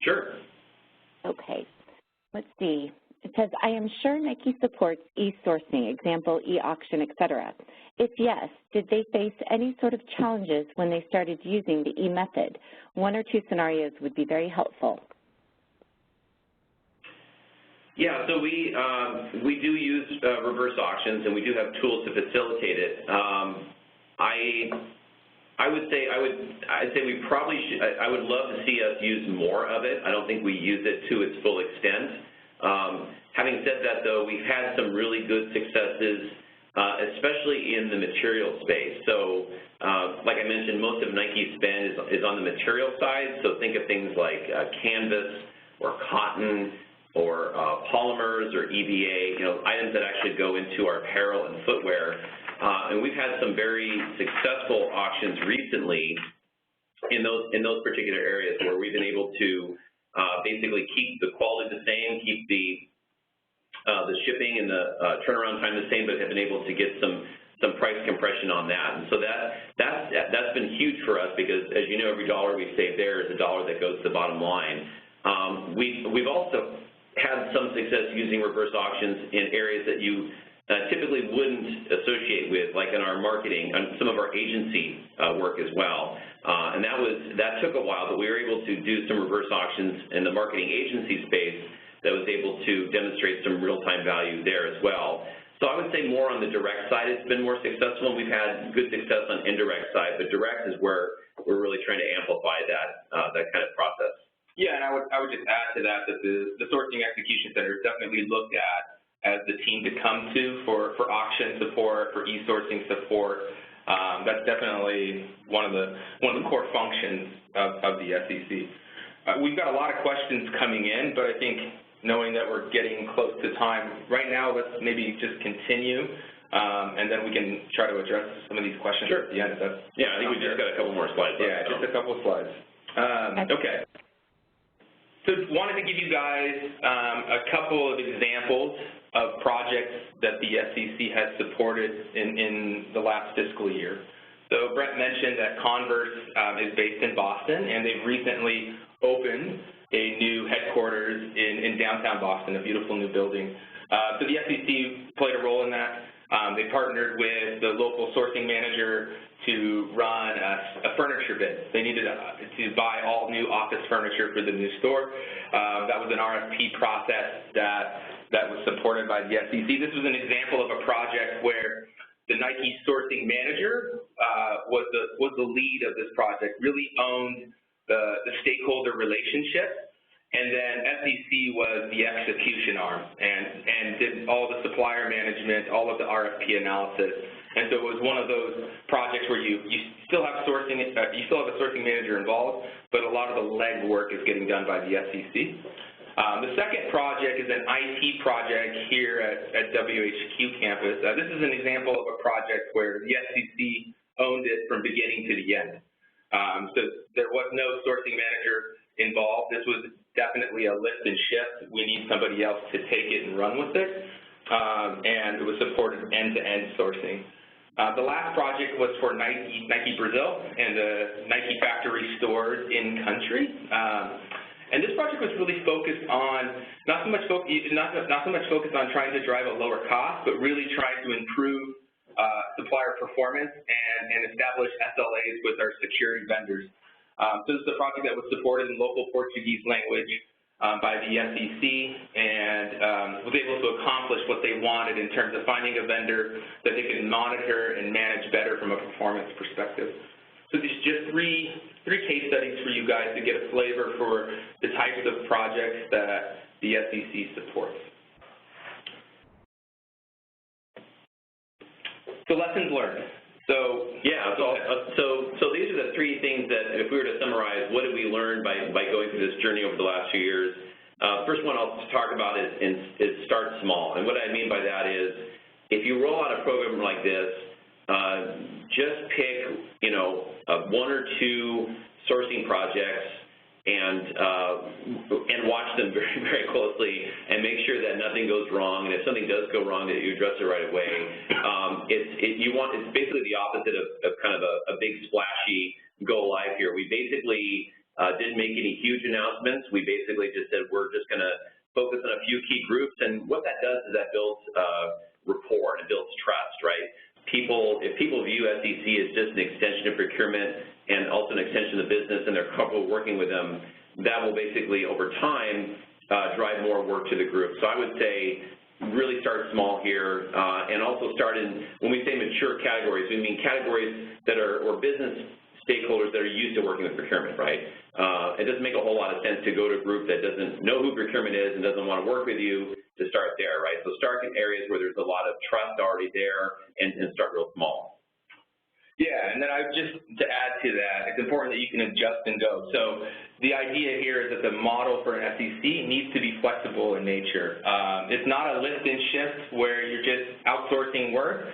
Sure. Okay. Let's see. It says, I am sure Nike supports e-sourcing, example, e-auction, et cetera. If yes, did they face any sort of challenges when they started using the e-method? 1 or 2 scenarios would be very helpful. Yeah, so we do use reverse auctions, and we do have tools to facilitate it. I'd say we probably should. I would love to see us use more of it. I don't think we use it to its full extent. Having said that, though, we've had some really good successes, especially in the material space. So, like I mentioned, most of Nike's spend is on the material side. So think of things like canvas or cotton or polymers or EVA, items that actually go into our apparel and footwear. And we've had some very successful auctions recently in those particular areas where we've been able to basically keep the quality the same, keep the shipping and the turnaround time the same, but have been able to get some price compression on that. And so that's been huge for us because, as you know, every dollar we save there is a dollar that goes to the bottom line. We've also had some success using reverse auctions in areas that you typically wouldn't associate with, like in our marketing and some of our agency work as well. And that took a while, but we were able to do some reverse auctions in the marketing agency space that was able to demonstrate some real-time value there as well. So I would say more on the direct side it's been more successful, and we've had good success on indirect side, but direct is where we're really trying to amplify that kind of process. Yeah, and I would just add to that the Sourcing Execution Center is definitely looked at as the team to come to for auction support, for e-sourcing support. That's definitely one of the core functions of the SEC. We've got a lot of questions coming in, but I think knowing that we're getting close to time, right now let's maybe just continue, and then we can try to address some of these questions sure. at the end. Yeah, I think we've just got a couple more slides left. Yeah, just a couple of slides. Okay. So wanted to give you guys a couple of examples of projects that the SEC has supported in the last fiscal year. So Brett mentioned that Converse is based in Boston, and they've recently opened a new headquarters in downtown Boston, a beautiful new building. So the SEC played a role in that. They partnered with the local sourcing manager to run a furniture bid. They needed to buy all new office furniture for the new store. That was an RFP process that was supported by the SEC. This was an example of a project where the Nike sourcing manager was the lead of this project, really owned the stakeholder relationship, and then SEC was the execution arm and did all the supplier management, all of the RFP analysis. And so it was one of those projects where you still have sourcing, you still have a sourcing manager involved, but a lot of the legwork is getting done by the SEC. The second project is an IT project here at WHQ campus. This is an example of a project where the SEC owned it from beginning to the end. So there was no sourcing manager involved. This was definitely a lift and shift. We need somebody else to take it and run with it. And it was supported end-to-end sourcing. The last project was for Nike Brazil and the Nike factory stores in country. And this project was really focused on not so much focused on trying to drive a lower cost, but really trying to improve supplier performance and establish SLAs with our security vendors. So this is a project that was supported in local Portuguese language by the SEC, and was able to accomplish what they wanted in terms of finding a vendor that they can monitor and manage better from a performance perspective. So these are just three case studies for you guys to get a flavor for the types of projects that the SEC supports. So lessons learned. So yeah, so these are the three things that, if we were to summarize, what did we learn by going through this journey over the last few years? First one I'll talk about is start small, and what I mean by that is, if you roll out a program like this, just pick, one or two sourcing projects and watch them very, very closely and make sure that nothing goes wrong. And if something does go wrong, that you address it right away. It's basically the opposite of kind of a big splashy go live here. We basically didn't make any huge announcements. We basically just said we're just going to focus on a few key groups, and what that does is that builds rapport and it builds trust, right? If people view SEC as just an extension of procurement and also an extension of the business, and they're comfortable working with them, that will basically, over time, drive more work to the group. So I would say really start small here, and also start in, when we say mature categories, we mean categories that are, or business stakeholders that are used to working with procurement, right? It doesn't make a whole lot of sense to go to a group that doesn't know who procurement is and doesn't want to work with you to start there, right? So start in areas where there's a lot of trust already there and start real small. Yeah, and then just to add to that, it's important that you can adjust and go. So the idea here is that the model for an SEC needs to be flexible in nature. It's not a lift and shift where you're just outsourcing work.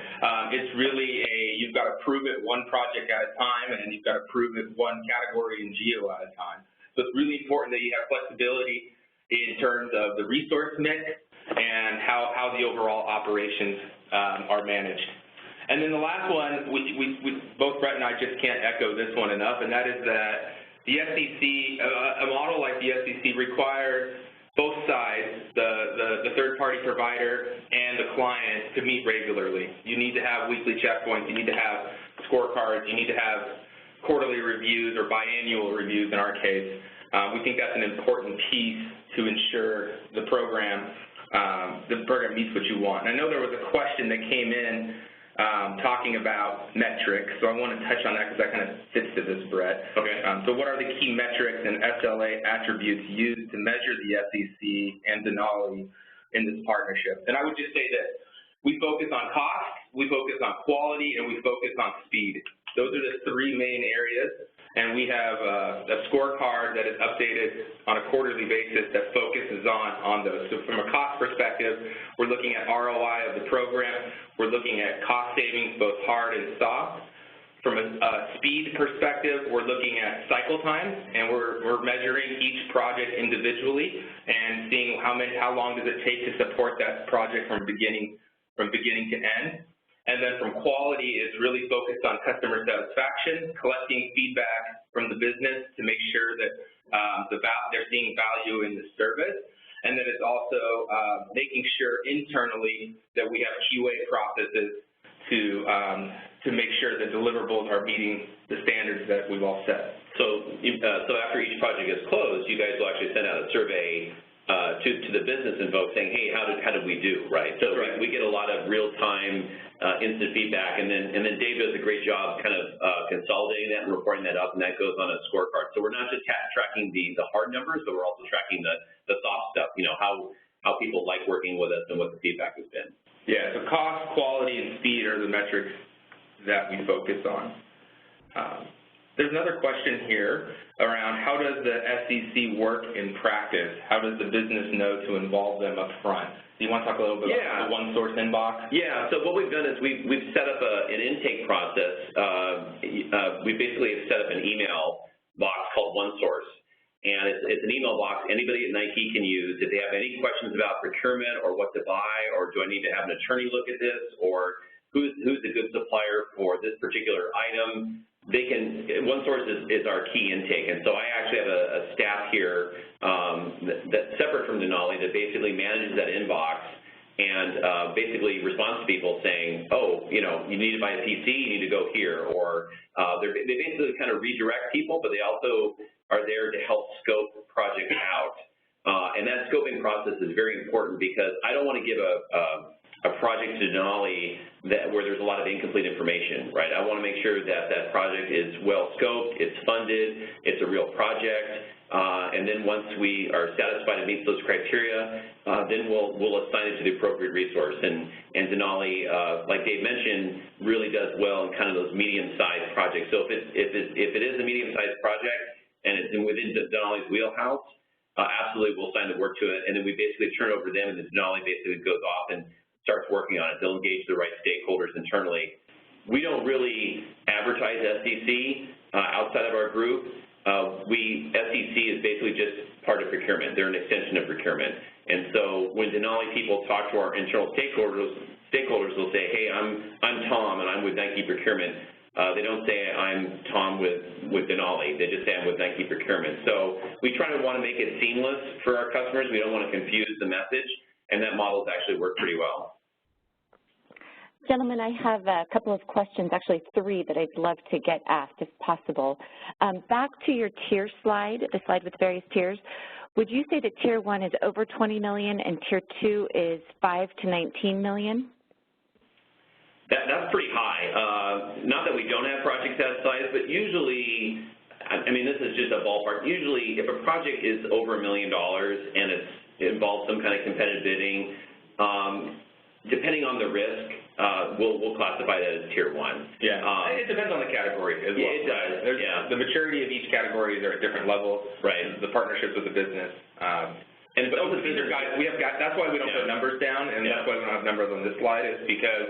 It's really you've got to prove it one project at a time, and you've got to prove it one category and geo at a time. So it's really important that you have flexibility in terms of the resource mix and how the overall operations are managed. And then the last one, we both Brett and I just can't echo this one enough, and that is that the SEC, a model like the SEC requires both sides, the third-party provider and the client, to meet regularly. You need to have weekly checkpoints, you need to have scorecards, you need to have quarterly reviews or biannual reviews in our case. We think that's an important piece to ensure the program meets what you want. And I know there was a question that came in talking about metrics, so I want to touch on that because that kind of fits to this, Brett. Okay. So what are the key metrics and SLA attributes used to measure the SEC and Denali in this partnership? And I would just say that we focus on cost, we focus on quality, and we focus on speed. Those are the three main areas, and we have a scorecard that is updated on a quarterly basis that focuses on those. So from a cost perspective, we're looking at ROI of the program. We're looking at cost savings, both hard and soft. From a speed perspective, we're looking at cycle time, and we're measuring each project individually and seeing how long does it take to support that project from beginning to end. And then from quality, it's really focused on customer satisfaction, collecting feedback from the business to make sure that they're seeing value in the service. And then it's also making sure internally that we have QA processes to make sure that deliverables are meeting the standards that we've all set. So after each project is closed, you guys will actually send out a survey to the business and folks saying, hey, how did we do, right? So right. We get a lot of real-time instant feedback, and then Dave does a great job kind of consolidating that and reporting that up, and that goes on a scorecard. So we're not just tracking the hard numbers, but we're also tracking the soft stuff, how people like working with us and what the feedback has been. Yeah, so cost, quality, and speed are the metrics that we focus on. There's another question here around how does the SEC work in practice? How does the business know to involve them up front? Do you want to talk a little bit about the one-source inbox? Yeah, so what we've done is we've set up an intake process. We basically have set up an email box called OneSource. And it's an email box anybody at Nike can use if they have any questions about procurement or what to buy, or do I need to have an attorney look at this, or who's a good supplier for this particular item. they can, one source is our key intake, and so I actually have a staff here that's separate from Denali that basically manages that inbox and basically responds to people saying, oh, you know, you need to buy a PC, you need to go here, or they basically kind of redirect people, but they also are there to help scope projects out. And that scoping process is very important because I don't want to give a project to Denali where there's a lot of incomplete information, right? I want to make sure that that project is well scoped, it's funded, it's a real project, and then once we are satisfied it meets those criteria, then we'll assign it to the appropriate resource. And Denali, like Dave mentioned, really does well in kind of those medium-sized projects. So if it is a medium-sized project and it's within Denali's wheelhouse, absolutely we'll assign the work to it, and then we basically turn it over to them, and then Denali basically goes off and starts working on it. They'll engage the right stakeholders internally. We don't really advertise SEC outside of our group. SEC is basically just part of procurement. They're an extension of procurement. And so when Denali people talk to our internal stakeholders will say, hey, I'm Tom and I'm with Nike Procurement. They don't say I'm Tom with Denali. They just say I'm with Nike Procurement. So we try to want to make it seamless for our customers. We don't want to confuse the message, and that model has actually worked pretty well. Gentlemen, I have a couple of questions, actually 3, that I'd love to get asked if possible. Back to your tier slide, the slide with various tiers, would you say that Tier 1 is over $20 million and Tier 2 is $5 to $19 million? That's pretty high. Not that we don't have projects that size, but usually, I mean, this is just a ballpark. Usually, if a project is over $1 million and it involves some kind of competitive bidding, depending on the risk, we'll classify that as Tier 1. Yeah, it depends on the category as well. Yeah, it does. The maturity of each category are at different levels. Right. The partnerships with the business. And those are guys, that's why we don't put numbers down, and that's why we don't have numbers on this slide, is because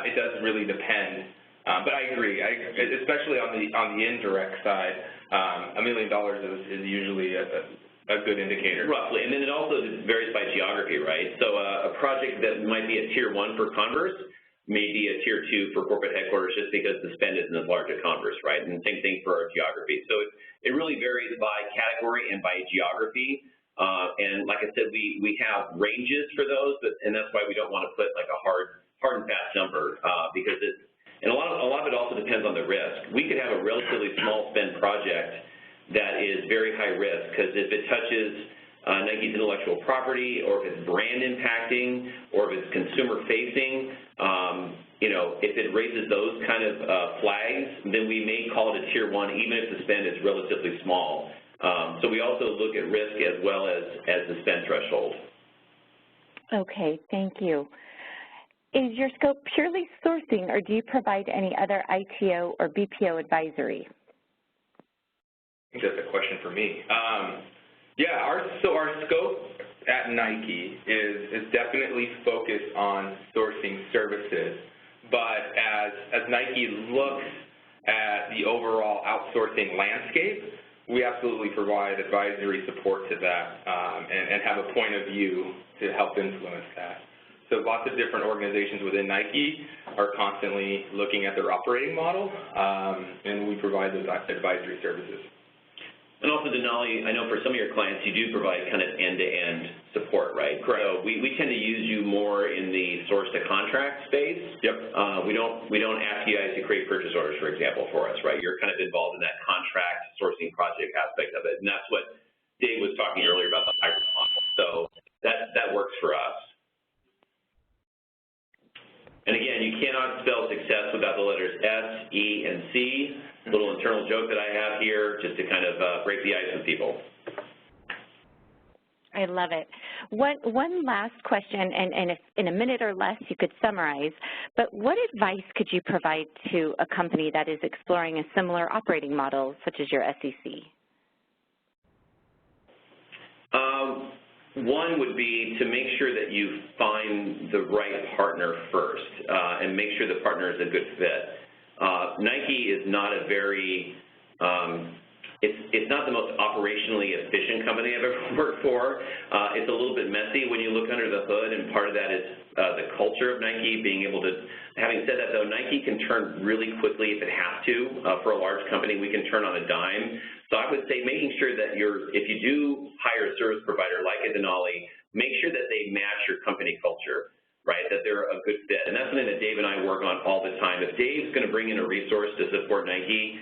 it does really depend. But I agree, especially on the indirect side, $1 million is usually a good indicator. Roughly, and then it also varies by geography, right? So a project that might be a Tier 1 for Converse may be a Tier 2 for corporate headquarters just because the spend isn't as large at Converse, right? And same thing for our geography. So it really varies by category and by geography. And like I said, we have ranges for those, and that's why we don't want to put like a hard and fast number because and a lot of it also depends on the risk. We could have a relatively small spend project that is very high risk, because if it touches Nike's intellectual property, or if it's brand impacting, or if it's consumer facing, you know, if it raises those kind of flags, then we may call it a Tier 1, even if the spend is relatively small. So we also look at risk as well as the spend threshold. Okay, thank you. Is your scope purely sourcing, or do you provide any other ITO or BPO advisory? I think that's a question for me. So our scope at Nike is definitely focused on sourcing services, but as Nike looks at the overall outsourcing landscape, we absolutely provide advisory support to that and have a point of view to help influence that. So lots of different organizations within Nike are constantly looking at their operating model, and we provide those advisory services. And also, Denali, I know for some of your clients, you do provide kind of end-to-end support, right? Correct. So we tend to use you more in the source-to-contract space. Yep. We don't ask you guys to create purchase orders, for example, for us, right? You're kind of involved in that contract sourcing project aspect of it, and that's what Dave was talking earlier about the hybrid model. So that works for us. And again, you cannot spell success without the letters S, E, and C. A little internal joke that I have here, just to kind of break the ice with people. I love it. One last question, and if in a minute or less you could summarize, but what advice could you provide to a company that is exploring a similar operating model, such as your SEC? One would be to make sure that you find the right partner first and make sure the partner is a good fit. Nike is not a very, it's not the most operationally efficient company I've ever worked for. It's a little bit messy when you look under the hood, and part of that is the culture culture of Nike, being able to, having said that though, Nike can turn really quickly if it has to. For a large company, we can turn on a dime. So I would say making sure that if you do hire a service provider like a Denali, make sure that they match your company culture, right, that they're a good fit. And that's something that Dave and I work on all the time. If Dave's going to bring in a resource to support Nike,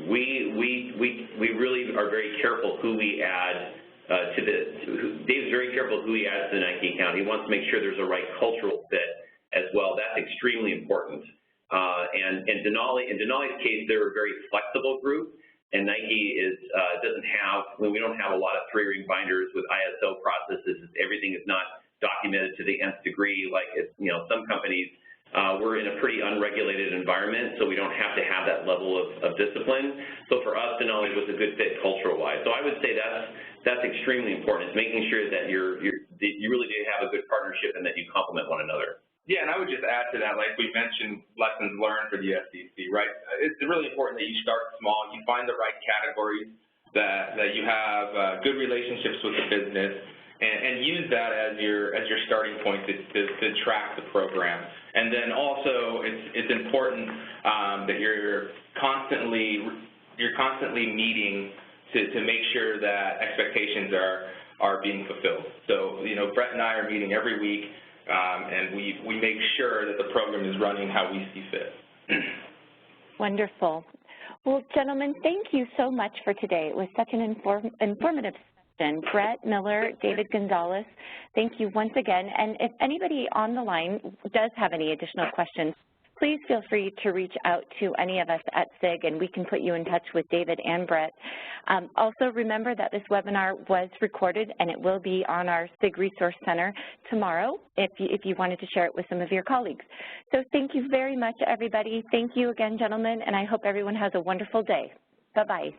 we really are very careful who we add Dave's very careful who he adds to the Nike account. He wants to make sure there's a right cultural fit as well. That's extremely important. And in Denali's case, they're a very flexible group, and Nike doesn't have, we don't have a lot of three-ring binders with ISO processes. Everything is not documented to the nth degree like some companies. We're in a pretty unregulated environment, so we don't have to have that level of discipline. So for us, Denali was a good fit cultural-wise. So I would say that's extremely important. It's making sure that you really do have a good partnership and that you complement one another. Yeah, and I would just add to that, like we mentioned, lessons learned for the SEC, right? It's really important that you start small, you find the right categories, that you have good relationships with the business, and use that as your starting point to track the program. And then also, it's important that you're constantly meeting to make sure that expectations are being fulfilled. So, Brett and I are meeting every week, and we make sure that the program is running how we see fit. Wonderful. Well, gentlemen, thank you so much for today. It was such an informative session. Brett Miller, David Gonzalez, thank you once again. And if anybody on the line does have any additional questions, please feel free to reach out to any of us at SIG, and we can put you in touch with David and Brett. Also, remember that this webinar was recorded, and it will be on our SIG Resource Center tomorrow if you wanted to share it with some of your colleagues. So thank you very much, everybody. Thank you again, gentlemen, and I hope everyone has a wonderful day. Bye-bye.